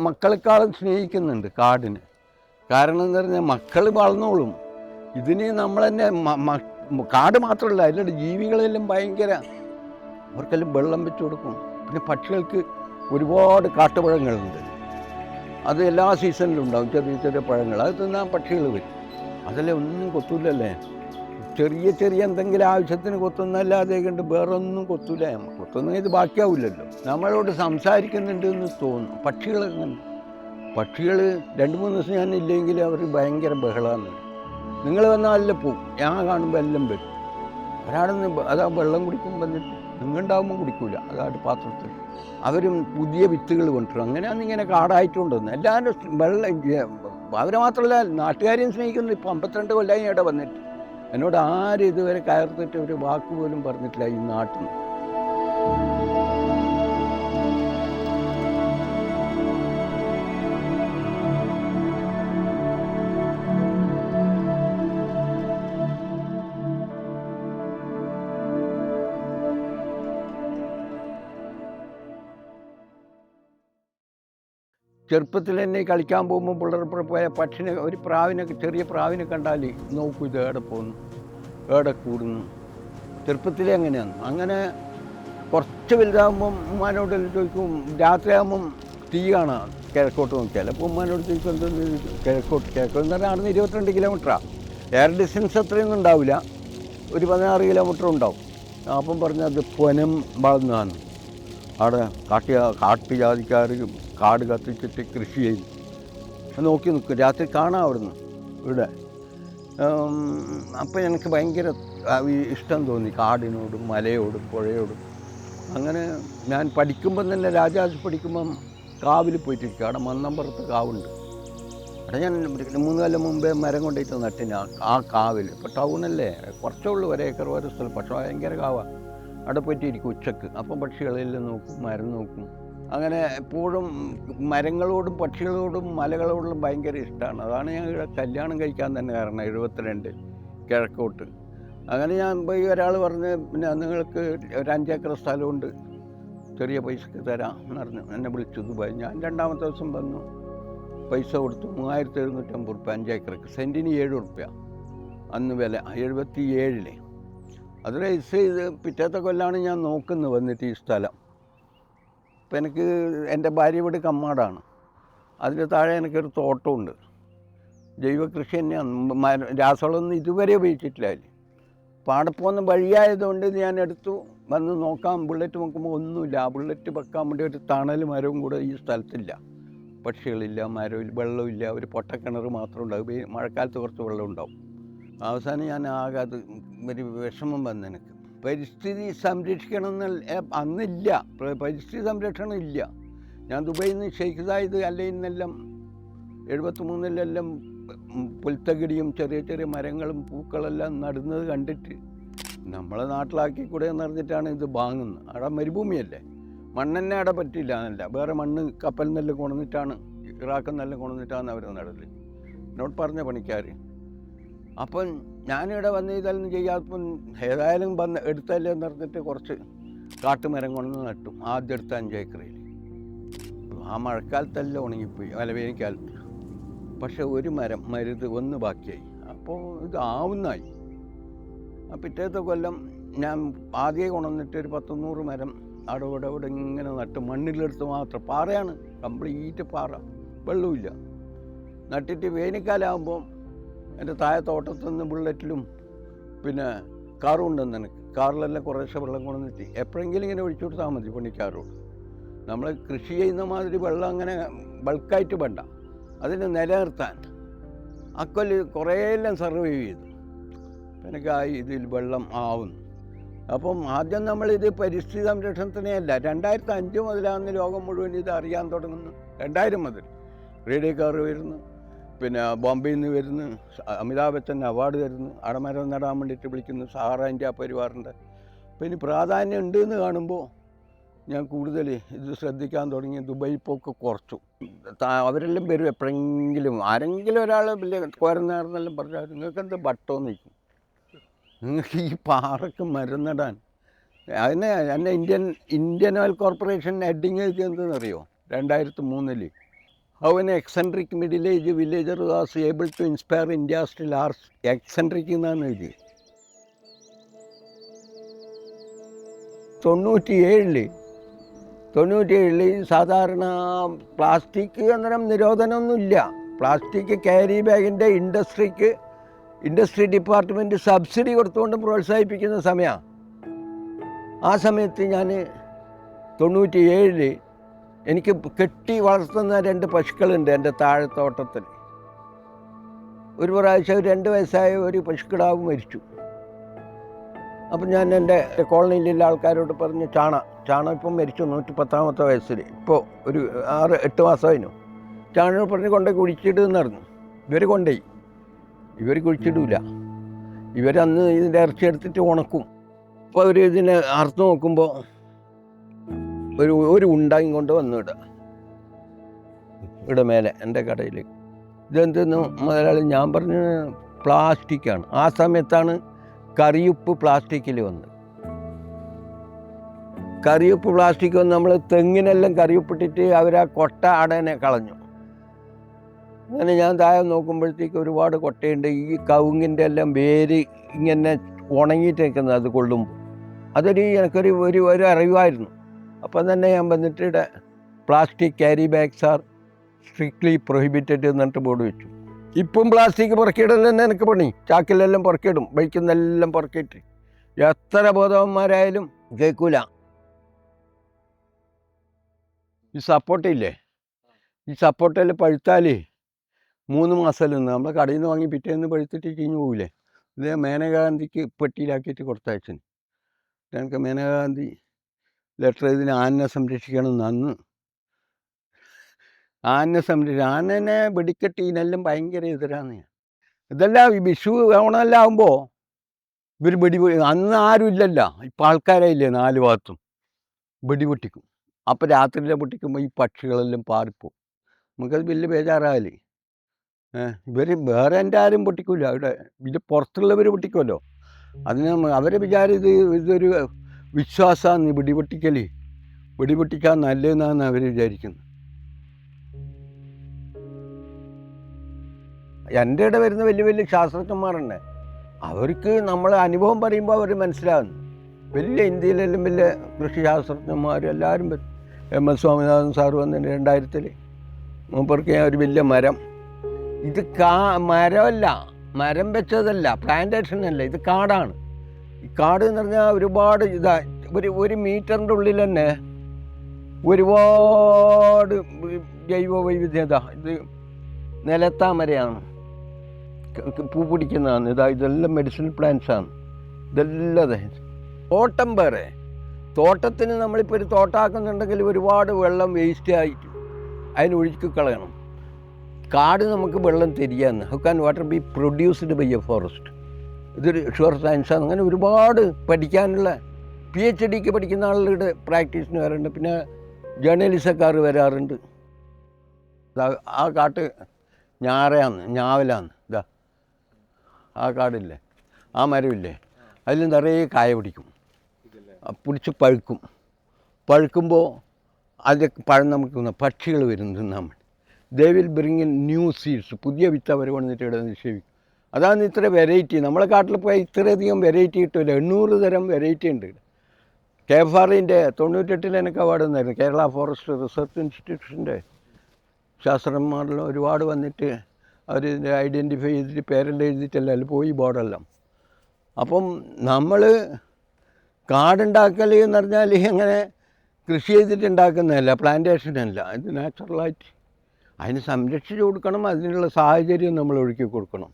മക്കളെക്കാളും സ്നേഹിക്കുന്നുണ്ട് കാടിന്. കാരണം എന്ന് പറഞ്ഞാൽ മക്കൾ വളർന്നോളും. ഇതിന് നമ്മൾ തന്നെ കാട് മാത്രമല്ല, അതിലുള്ള ജീവികളെല്ലാം ഭയങ്കര, അവർക്കെല്ലാം വെള്ളം വെച്ച് കൊടുക്കും. പിന്നെ പക്ഷികൾക്ക് ഒരുപാട് കാട്ടുപഴങ്ങളുണ്ട്. അത് എല്ലാ സീസണിലും ഉണ്ടാകും, ചെറിയ ചെറിയ പഴങ്ങൾ. അത് തിന്നാൻ പക്ഷികൾ വരും. അതല്ലേ ഒന്നും കൊത്തൂലല്ലേ. ചെറിയ ചെറിയ എന്തെങ്കിലും ആവശ്യത്തിന് കൊത്തുന്നല്ലാതെ കണ്ട് വേറെ ഒന്നും കൊത്തൂല. കൊത്തുന്ന ഇത് ബാക്കിയാവില്ലല്ലോ. നമ്മളോട് സംസാരിക്കുന്നുണ്ട് എന്ന് തോന്നും. പക്ഷികളെങ്ങനെ? പക്ഷികൾ 2-3 ദിവസം ഞാൻ ഇല്ലെങ്കിൽ അവർ ഭയങ്കര ബഹളമാണ്. നിങ്ങൾ വന്നാലല്ലേ പോവും. ഞാൻ കാണുമ്പോൾ എല്ലാം വരും. ഒരാളെന്ന് അതാ വെള്ളം കുടിക്കും വന്നിട്ട്, നിങ്ങളുണ്ടാകുമ്പോൾ കുടിക്കൂല, അതായിട്ട് പാത്രത്തിൽ. അവരും പുതിയ വിത്തുകൾ കൊണ്ടുവരും. അങ്ങനെയാന്നിങ്ങനെ കാടായിട്ടുണ്ടെന്ന് എല്ലാവരും വെള്ളം. അവരെ മാത്രമല്ല, നാട്ടുകാരെയും സ്നേഹിക്കുന്നു. ഇപ്പോൾ 52 കൊല്ലമായി ഇവിടെ വന്നിട്ട് എന്നോട് ആരും ഇതുവരെ കയർത്തിട്ട് ഒരു വാക്ക് പോലും പറഞ്ഞിട്ടില്ല ഈ നാട്ടിൽ. ചെറുപ്പത്തിൽ തന്നെ കളിക്കാൻ പോകുമ്പോൾ പിള്ളേർപ്പുറം പോയ പക്ഷിനെ, ഒരു പ്രാവിനൊക്കെ, ചെറിയ പ്രാവിനെ കണ്ടാൽ നോക്കൂ, ഇത് എവിടെ പോകുന്നു, എവിടെ കൂടുന്നു. ചെറുപ്പത്തിലേ അങ്ങനെയാണ്. അങ്ങനെ കുറച്ച് വലുതാകുമ്പം ഉമ്മാനോട് ചോദിക്കും. രാത്രിയാകുമ്പം തീ കാണാം കിഴക്കോട്ട് നോക്കിയാൽ. അപ്പോൾ ഉമ്മാനോട് ചോദിക്കും എന്തെന്ന്. കിഴക്കോട്ട് എന്ന് പറഞ്ഞാൽ അവിടെ നിന്ന് 22 കിലോമീറ്ററാണ്. എയർ ഡിസ്റ്റൻസ് അത്രയൊന്നും ഉണ്ടാവില്ല, ഒരു 16 കിലോമീറ്റർ ഉണ്ടാവും. അപ്പം പറഞ്ഞാൽ അത് പൊനം വളർന്നതാണ്. അവിടെ കാട്ടുജാതിക്കാർ കാട് കത്തിച്ചിട്ട് കൃഷി ചെയ്യും. നോക്കി നിൽക്കും, രാത്രി കാണാം അവിടുന്ന് ഇവിടെ. അപ്പോൾ എനിക്ക് ഭയങ്കര ഇഷ്ടം തോന്നി കാടിനോടും മലയോടും പുഴയോടും. അങ്ങനെ ഞാൻ പഠിക്കുമ്പം തന്നെ, രാജാജ് പഠിക്കുമ്പം കാവിൽ പോയിട്ടിരിക്കുക. അവിടെ മന്നമ്പുറത്ത് കാവുണ്ട്. അവിടെ ഞാൻ 3 കൊല്ലം മുമ്പേ മരം കൊണ്ടുപോയിട്ട് നട്ടിന് ആ കാവിൽ. ഇപ്പോൾ ടൗണല്ലേ, കുറച്ചേ ഉള്ളൂ, 1 ഏക്കർ ഓരോ സ്ഥലം. പക്ഷേ ഭയങ്കര കാവാണ്. അവിടെ പോയിട്ടിരിക്കും ഉച്ചക്ക്. അപ്പം പക്ഷികളെല്ലാം നോക്കും, മരം നോക്കും. അങ്ങനെ എപ്പോഴും മരങ്ങളോടും പക്ഷികളോടും മലകളോടും ഭയങ്കര ഇഷ്ടമാണ്. അതാണ് ഞാൻ ഇവിടെ കല്യാണം കഴിക്കാൻ തന്നെ കാരണം. 72 കിഴക്കോട്ട്. അങ്ങനെ ഞാൻ പോയി, ഒരാൾ പറഞ്ഞ്, പിന്നെ നിങ്ങൾക്ക് ഒരു 5 ഏക്കർ സ്ഥലമുണ്ട്, ചെറിയ പൈസക്ക് തരാം എന്ന് പറഞ്ഞു. എന്നെ വിളിച്ചു ദുബായ്. ഞാൻ 2-ാമത്തെ ദിവസം വന്നു, പൈസ കൊടുത്തു. 3750 റുപ്യ 5 ഏക്കർക്ക്. സെൻറ്റിന് 7 റുപ്യ അന്ന് വില. 77 അത് രജിസ്റ്റർ ചെയ്ത് പിറ്റേത്തെ കൊല്ലാണ് ഞാൻ നോക്കുന്നത് വന്നിട്ട് ഈ സ്ഥലം. ഇപ്പം എനിക്ക് എൻ്റെ ഭാര്യ വീട് കമ്മാടാണ്. അതിന് താഴെ എനിക്കൊരു തോട്ടമുണ്ട്. ജൈവ കൃഷി തന്നെയാണ്. രാസവളമൊന്നും ഇതുവരെ ഉപയോഗിച്ചിട്ടില്ല അതിൽ. പാടെ പോകുന്ന വഴിയായതുകൊണ്ട് ഞാൻ എടുത്തു വന്ന് നോക്കാം. ബുള്ളറ്റ് നോക്കുമ്പോൾ ഒന്നുമില്ല. ആ ബുള്ളറ്റ് വെക്കാൻ വേണ്ടി ഒരു തണൽ മരവും കൂടെ ഈ സ്ഥലത്തില്ല. പക്ഷികളില്ല, മരമില്ല, വെള്ളമില്ല. ഒരു പൊട്ടക്കിണർ മാത്രം ഉണ്ടാവും. മഴക്കാലത്ത് കുറച്ച് വെള്ളം ഉണ്ടാവും. അവസാനം ഞാൻ ആകെ അത് ഒരു വിഷമം വന്നു എനിക്ക്. പരിസ്ഥിതി സംരക്ഷിക്കണമെന്ന് അന്നില്ല, പരിസ്ഥിതി സംരക്ഷണം ഇല്ല. ഞാൻ ദുബൈയിൽ നിന്ന് ഷെയ്ഖ് സായിദ് അല്ലയിൽ നിന്നെല്ലാം 73-ലെല്ലാം പുൽത്തകിടിയും ചെറിയ ചെറിയ മരങ്ങളും പൂക്കളെല്ലാം നടുന്നത് കണ്ടിട്ട് നമ്മളെ നാട്ടിലാക്കി കൂടെ എന്ന് പറഞ്ഞിട്ടാണ് ഇത് വാങ്ങുന്നത്. അവിടെ മരുഭൂമിയല്ലേ, മണ്ണെന്നെ അവിടെ പറ്റില്ല എന്നല്ല, വേറെ മണ്ണ് കപ്പൽ നെല്ല് കൊണ്ടുവന്നിട്ടാണ്, ഇറാഖിൽ നെല്ല് കൊണ്ടുവന്നിട്ടാണ് അവർ നടല്. എന്നോട് പറഞ്ഞ പണിക്കാർ. അപ്പം ഞാനിവിടെ വന്ന് ഇതെല്ലാം ചെയ്യാത്തപ്പം ഏതായാലും വന്ന് എടുത്തല്ലേ എന്ന് പറഞ്ഞിട്ട് കുറച്ച് കാട്ടുമരം കൊണ്ടു നട്ടു. ആദ്യം എടുത്ത 5 ഏക്കറിൽ. ആ മഴക്കാലത്തെല്ലാം ഉണങ്ങിപ്പോയി, വേനൽക്കാലത്ത്. പക്ഷെ ഒരു മരുത് ഒന്ന് ബാക്കിയായി. അപ്പോൾ ഇതാവുന്നായി. ആ പിറ്റേത്തെ കൊല്ലം ഞാൻ ആദ്യം കൊണ്ടുവന്നിട്ട് ഒരു 100 മരം അവിടെ ഇങ്ങനെ നട്ടു. മണ്ണിലെടുത്ത് മാത്രം. പാറയാണ്, കംപ്ലീറ്റ് പാറ, വെള്ളമില്ല. നട്ടിട്ട് വേനൽക്കാലമാകുമ്പോൾ എൻ്റെ താഴെ തോട്ടത്തിൽ നിന്ന് ബുള്ളറ്റിലും പിന്നെ കാറും ഉണ്ടെന്ന് എനിക്ക്. കാറിലെല്ലാം കുറേശ്ശെ വെള്ളം കൊണ്ടുവന്നിട്ട് എപ്പോഴെങ്കിലും ഇങ്ങനെ ഒഴിച്ചു കൊടുത്താൽ മതി പണിക്കാരോട്. നമ്മൾ കൃഷി ചെയ്യുന്ന മാതിരി വെള്ളം അങ്ങനെ ബൾക്കായിട്ട് വേണ്ട, അതിനെ നിലനിർത്താൻ. അക്കൊല്ലം കുറേയെല്ലാം സർവൈവ് ചെയ്തു. എനിക്ക് ഇതിൽ വെള്ളം ആവുന്നു. അപ്പം ആദ്യം നമ്മളിത് പരിസ്ഥിതി സംരക്ഷണത്തിനെയല്ല, 2005 മുതലാണെന്ന് ലോകം മുഴുവൻ ഇത് അറിയാൻ തുടങ്ങുന്നു. 2000 മുതൽ റേഡിയോ കാർ വരുന്നു, പിന്നെ ബോംബെയിൽ നിന്ന് വരുന്നു, അമിതാഭ് ബച്ചൻ അവാർഡ് തരുന്നു, അടമരം നടാൻ വേണ്ടിയിട്ട് വിളിക്കുന്നു, സഹാറ ഇന്ത്യ പരിവാറിൻ്റെ. അപ്പോൾ ഇനി പ്രാധാന്യം ഉണ്ടെന്ന് കാണുമ്പോൾ ഞാൻ കൂടുതൽ ഇത് ശ്രദ്ധിക്കാൻ തുടങ്ങി. ദുബായ് പോക്ക് കുറച്ചു. അവരെല്ലാം വരും എപ്പോഴെങ്കിലും. ആരെങ്കിലും ഒരാൾ വലിയ കോരന്നേർന്നെല്ലാം പറഞ്ഞാൽ നിങ്ങൾക്ക് എന്താ ബട്ടോന്ന് നിൽക്കും, നിങ്ങൾക്ക് ഈ പാറക്ക് മരം നടാൻ. അതിനെ എന്നെ ഇന്ത്യൻ ഓയിൽ കോർപ്പറേഷൻ ഹെഡിങ് എഴുതിയെന്തെന്നറിയോ? 2003 How an eccentric middle-aged villager was able to inspire India's large eccentric എന്നാണ് എഴുതി. 97 സാധാരണ പ്ലാസ്റ്റിക് അന്നേരം നിരോധനമൊന്നുമില്ല. പ്ലാസ്റ്റിക് ക്യാരി ബാഗിൻ്റെ ഇൻഡസ്ട്രി ഡിപ്പാർട്ട്മെൻറ്റ് സബ്സിഡി കൊടുത്തുകൊണ്ട് പ്രോത്സാഹിപ്പിക്കുന്ന സമയമാണ്. ആ സമയത്ത് ഞാൻ 97 എനിക്ക് കെട്ടി വളർത്തുന്ന 2 പശുക്കളുണ്ട് എൻ്റെ താഴത്തോട്ടത്തിൽ. ഒരു പ്രാവശ്യം 2 വയസ്സായ ഒരു പശുക്കിടാവ് മരിച്ചു. അപ്പം ഞാൻ എൻ്റെ കോളനിയിലുള്ള ആൾക്കാരോട് പറഞ്ഞു, ചാണ ഇപ്പം മരിച്ചു 110-ാമത്തെ വയസ്സിൽ, ഇപ്പോൾ ഒരു 6-8 മാസമായിരുന്നു. ചാണകം പറഞ്ഞ് കൊണ്ടുപോയി കുഴിച്ചിടുന്ന് പറഞ്ഞു. ഇവർ കുഴിച്ചിടില്ല. ഇവരന്ന് ഇതിൻ്റെ ഇറച്ചി എടുത്തിട്ട് ഉണക്കും. അപ്പോൾ അവർ ഇതിനെ അറുത്ത് നോക്കുമ്പോൾ ഒരു ഉണ്ടായും കൊണ്ട് വന്നു ഇവിടെ മേലെ എൻ്റെ കടയിൽ. ഇതെന്തെന്ന് മുതലാളി ഞാൻ പറഞ്ഞ പ്ലാസ്റ്റിക്കാണ്. ആ സമയത്താണ് കറിയുപ്പ് പ്ലാസ്റ്റിക്കിൽ വന്നത്. കറിയുപ്പ് പ്ലാസ്റ്റിക് വന്ന് നമ്മൾ തെങ്ങിനെല്ലാം കറിയുപ്പിട്ടിട്ട് അവരാ കൊട്ട അടനെ കളഞ്ഞു. അങ്ങനെ ഞാൻ താഴെ നോക്കുമ്പോഴത്തേക്ക് ഒരുപാട് കൊട്ടയുണ്ട്. ഈ കവുങ്ങിൻ്റെ എല്ലാം വേര് ഇങ്ങനെ ഉണങ്ങിയിട്ട് നിൽക്കുന്നത് അത് കൊള്ളുമ്പോൾ. എനിക്കൊരു ഒരു അറിവായിരുന്നു. അപ്പം തന്നെ ഞാൻ വന്നിട്ട് ഇവിടെ plastic carry bags are strictly prohibited എന്നിട്ട് ബോർഡ് വെച്ചു. ഇപ്പം പ്ലാസ്റ്റിക് പുറക്കിയിടൽ തന്നെ എനിക്ക് പണി. ചാക്കിലെല്ലാം പുറക്കിയിടും, ബൈക്കുന്നെല്ലാം പുറക്കിയിട്ട്. എത്ര ബോധവന്മാരായാലും കേൾക്കൂല. ഈ സപ്പോർട്ടില്ലേ, ഈ സപ്പോർട്ടിൽ പഴുത്താൽ 3 മാസം നിന്ന് നമ്മളെ കടയിൽ നിന്ന് വാങ്ങി പിറ്റേന്ന് പഴുത്തിട്ട് ചീഞ്ഞു പോകില്ലേ. ഇത് മേനകാഗാന്ധിക്ക് പെട്ടിയിലാക്കിയിട്ട് കൊടുത്തയച്ചു. എനിക്ക് മേനകാഗാന്ധി ലെറ്റർ ഇതിന് ആനനെ സംരക്ഷിക്കണം. അന്ന് ആനനെ വെടിക്കെട്ടീനെല്ലാം ഭയങ്കര എതിരാന്ന്. ഇതെല്ലാം ഈ വിഷു ഓണമെല്ലാം ആകുമ്പോൾ ഇവർ അന്ന് ആരും ഇല്ലല്ലോ. ഇപ്പം ആൾക്കാരായില്ലേ 4 ഭാഗത്തും വെടിപൊട്ടിക്കും. അപ്പം രാത്രിയിലെ പൊട്ടിക്കുമ്പോൾ ഈ പക്ഷികളെല്ലാം പാറിപ്പോവും. നമുക്കത് വലിയ ബേജാറാകല്ലേ. ഇവർ വേറെ എൻ്റെ ആരും പൊട്ടിക്കില്ല. ഇത് പുറത്തുള്ളവർ പൊട്ടിക്കുമല്ലോ. അതിന് അവരെ വിചാരം ഇതൊരു വിശ്വാസമാണ്. വെടിപൊട്ടിക്കാൻ നല്ലതെന്നാണ് അവർ വിചാരിക്കുന്നത്. എൻ്റെ ഇവിടെ വരുന്ന വലിയ വലിയ ശാസ്ത്രജ്ഞന്മാരുണ്ട്. അവർക്ക് നമ്മളെ അനുഭവം പറയുമ്പോൾ അവർ മനസ്സിലാകുന്നു. വലിയ ഇന്ത്യയിലെല്ലാം വലിയ കൃഷി ശാസ്ത്രജ്ഞന്മാരും എല്ലാവരും വരും. MS സ്വാമിനാഥൻ സാറ് വന്നിട്ട് 2000 മൂപ്പർക്ക് ഒരു വലിയ മരം. ഇത് മരമല്ല, മരം വെച്ചതല്ല, പ്ലാന്റേഷൻ അല്ല, ഇത് കാടാണ്. ഈ കാട് എന്ന് പറഞ്ഞാൽ ഒരുപാട് ഒരു മീറ്ററിൻ്റെ ഉള്ളിൽ തന്നെ ഒരുപാട് ജൈവ വൈവിധ്യത. ഇത് നിലത്താമരയാണ്, പൂ പിടിക്കുന്നതാണ്. ഇതെല്ലാം മെഡിസിനൽ പ്ലാന്റ്സാണ്. ഇതെല്ലാം തോട്ടം വേറെ. തോട്ടത്തിന് നമ്മളിപ്പോൾ ഒരു തോട്ടാക്കുന്നുണ്ടെങ്കിൽ ഒരുപാട് വെള്ളം വേസ്റ്റ് ആയിട്ട് അതിനൊഴുക്കി കളയണം. കാട് നമുക്ക് വെള്ളം തരികയെന്ന്. How can water be produced by a forest? ഇതൊരു ഷുവർ സയൻസാണ്. അങ്ങനെ ഒരുപാട് പഠിക്കാനുള്ള PhDക്ക് പഠിക്കുന്ന ആളുകളുടെ പ്രാക്ടീസിന് വരാറുണ്ട്. പിന്നെ ജേർണലിസക്കാർ വരാറുണ്ട്. ആ കാട്ട് ഞാവലാന്ന്. ആ കാടില്ലേ, ആ മരമില്ലേ, അതിൽ നിറയെ കായ പിടിക്കും. പിടിച്ച് പഴുക്കുമ്പോൾ അതിൻ്റെ പഴം നമുക്ക് പക്ഷികൾ വരും തിന്നാൻ വേണ്ടി. They will bring in new seeds. പുതിയ വിത്ത് അവർ വന്നിട്ട് ഇവിടെ നിക്ഷേപിക്കും. അതാണ് ഇത്ര വെറൈറ്റി. നമ്മളെ കാട്ടിൽ പോയാൽ ഇത്രയധികം വെറൈറ്റി കിട്ടില്ല. 800 തരം വെറൈറ്റി ഉണ്ട്. KFRൻ്റെ 98 എനിക്ക് അവാർഡ് തന്നായിരുന്നു. കേരള ഫോറസ്റ്റ് റിസർച്ച് ഇൻസ്റ്റിറ്റ്യൂഷൻ്റെ ശാസ്ത്രജ്ഞന്മാരെല്ലാം ഒരുപാട് വന്നിട്ട് അവർ ഇതിൻ്റെ ഐഡൻറ്റിഫൈ ചെയ്തിട്ട് പേരെല്ലാം എഴുതിയിട്ടല്ല അതിൽ പോയി ബോർഡെല്ലാം. അപ്പം നമ്മൾ കാടുണ്ടാക്കൽ എന്ന് പറഞ്ഞാൽ അങ്ങനെ കൃഷി ചെയ്തിട്ട് ഉണ്ടാക്കുന്നതല്ല, പ്ലാന്റേഷനല്ല. ഇത് നാച്ചുറലായിട്ട് അതിന് സംരക്ഷിച്ച് കൊടുക്കണം. അതിനുള്ള സാഹചര്യം നമ്മൾ ഒരുക്കി കൊടുക്കണം.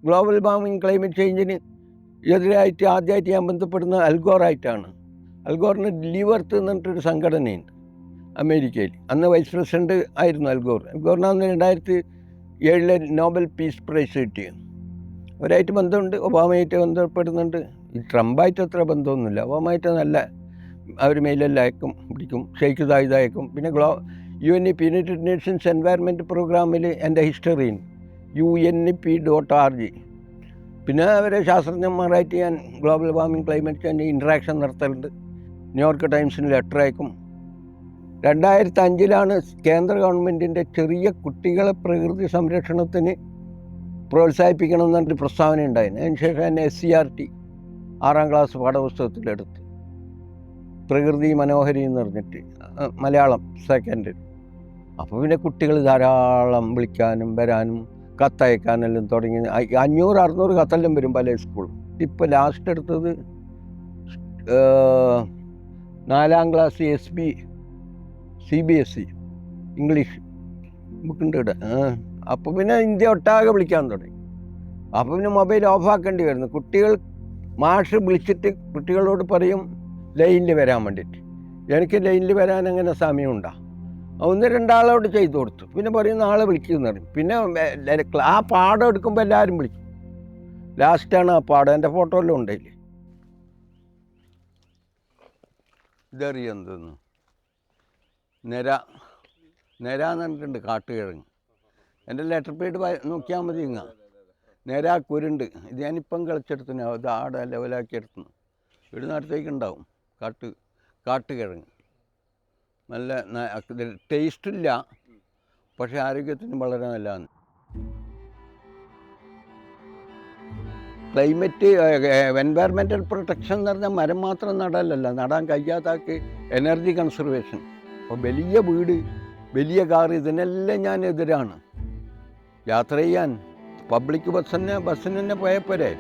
ഗ്ലോബൽ വാർമിംഗ്, ക്ലൈമറ്റ് ചേഞ്ചിന് എതിരായിട്ട് ആദ്യമായിട്ട് ഞാൻ ബന്ധപ്പെടുന്ന അൽഗോറായിട്ടാണ്. അൽഗോറിന് ലീവർത്ത് എന്ന് പറഞ്ഞിട്ടൊരു സംഘടനയുണ്ട് അമേരിക്കയിൽ. അന്ന് വൈസ് പ്രസിഡൻറ്റ് ആയിരുന്നു അൽഗോറിനാണ് 2007 നോബൽ പീസ് പ്രൈസ് കിട്ടിയത്. അവരായിട്ട് ബന്ധമുണ്ട്, ഒബാമയായിട്ട് ബന്ധപ്പെടുന്നുണ്ട്. ഈ ട്രംപായിട്ട് അത്ര ബന്ധമൊന്നുമില്ല. ഒബാമയായിട്ട് നല്ല അവർ മെയിലെല്ലാം അയക്കും, പിടിക്കും, ഷെയ്ഖ് സായിദ് അയക്കും. പിന്നെ UNEP യുണൈറ്റഡ് നേഷൻസ് എൻവയറമെൻറ്റ് പ്രോഗ്രാമിൽ എൻ്റെ ഹിസ്റ്ററിയിൽ UNEP.org. പിന്നെ അവരെ ശാസ്ത്രജ്ഞന്മാരായിട്ട് ഞാൻ global warming, climate change interaction നടത്തലുണ്ട്. ന്യൂയോർക്ക് ടൈംസിന് ലെറ്റർ അയക്കും. 2005 കേന്ദ്ര ഗവൺമെൻറ്റിൻ്റെ ചെറിയ കുട്ടികളെ പ്രകൃതി സംരക്ഷണത്തിന് പ്രോത്സാഹിപ്പിക്കണമെന്നൊരു പ്രസ്താവന ഉണ്ടായിരുന്നു. അതിനുശേഷം എന്നെ SCRT 6ാം ക്ലാസ് പാഠപുസ്തകത്തിലെടുത്ത് പ്രകൃതി മനോഹരി എന്ന് പറഞ്ഞിട്ട് മലയാളം സെക്കൻഡ്. അപ്പോൾ പിന്നെ കുട്ടികൾ ധാരാളം വിളിക്കാനും വരാനും കത്തയക്കാനെല്ലാം തുടങ്ങി. 500-600 കത്തെല്ലാം വരും പല സ്കൂളും. ഇപ്പോൾ ലാസ്റ്റ് എടുത്തത് 4ാം ക്ലാസ് CBSE ഇംഗ്ലീഷ് ബുക്കുണ്ട് ഇവിടെ. അപ്പോൾ പിന്നെ ഇന്ത്യ ഒട്ടാകെ വിളിക്കാൻ തുടങ്ങി. അപ്പോൾ പിന്നെ മൊബൈൽ ഓഫാക്കേണ്ടി വരുന്നു. കുട്ടികൾ മാഷ് വിളിച്ചിട്ട് കുട്ടികളോട് പറയും ലൈനിൽ വരാൻ വേണ്ടിയിട്ട്. എനിക്ക് ലൈനിൽ വരാൻ അങ്ങനെ സമയമുണ്ടോ? 1-2 ആളോട് ചെയ്തു കൊടുത്തു. പിന്നെ പറയും നാളെ വിളിക്കുമെന്ന് പറയും. പിന്നെ ആ പാഠം എടുക്കുമ്പോൾ എല്ലാവരും വിളിക്കും. ലാസ്റ്റാണ് ആ പാഠം. എൻ്റെ ഫോട്ടോയെല്ലാം ഉണ്ടല്ലേ. ഇതറിയെന്തെന്ന് നിര എന്ന് പറഞ്ഞിട്ടുണ്ട്. കാട്ടുകിഴങ്ങ്. എൻ്റെ ലെറ്റർ പേഡ് നോക്കിയാൽ മതി. നിര കുരുണ്ട്. ഇത് ഞാനിപ്പം കളിച്ചെടുത്തിന്. അത് ആടെ ലെവലാക്കി എടുത്തുന്നു. ഇവിടുന്ന് അടുത്തേക്ക് ഉണ്ടാവും കാട്ടുകിഴങ്ങ്. നല്ല ടേസ്റ്റില്ല, പക്ഷേ ആരോഗ്യത്തിന് വളരെ നല്ലതാണ്. ക്ലൈമറ്റ് എൻവയറമെൻ്റൽ പ്രൊട്ടക്ഷൻ എന്ന് പറഞ്ഞാൽ മരം മാത്രം നടലല്ല, നടാൻ കഴിയാത്താക്ക് എനർജി കൺസർവേഷൻ. അപ്പോൾ വലിയ വീട്, വലിയ കാർ, ഇതിനെല്ലാം ഞാൻ എതിരാണ്. യാത്ര ചെയ്യാൻ പബ്ലിക് ബസ്സിന് തന്നെ പോയപ്പോരെ.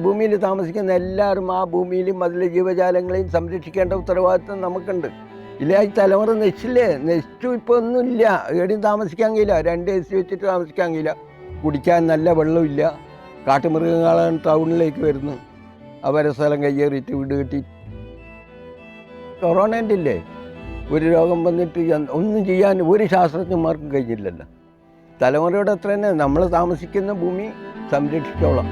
ഭൂമിയിൽ താമസിക്കുന്ന എല്ലാവരും ആ ഭൂമിയിലും അതിലെ ജീവജാലങ്ങളെയും സംരക്ഷിക്കേണ്ട ഉത്തരവാദിത്വം നമുക്കുണ്ട്. ഇല്ല, ഈ തലമുറ നശിച്ചു. ഇപ്പോൾ ഒന്നുമില്ല, എവിടെയും താമസിക്കാൻ കഴിയില്ല. 2 AC വെച്ചിട്ട് താമസിക്കാൻ കഴിയില്ല. കുടിക്കാൻ നല്ല വെള്ളമില്ല. കാട്ടുമൃഗങ്ങളാണ് ടൗണിലേക്ക് വരുന്നത്. അവരെ സ്ഥലം കയ്യേറിയിട്ട് വീട് കെട്ടി. കൊറോണേൻ്റെ ഇല്ലേ, ഒരു രോഗം വന്നിട്ട് ഒന്നും ചെയ്യാൻ ഒരു ശാസ്ത്രജ്ഞന്മാർക്കും കഴിഞ്ഞില്ലല്ലോ. തലമുറയുടെ അത്ര തന്നെ നമ്മൾ താമസിക്കുന്ന ഭൂമി സംരക്ഷിച്ചോളാം.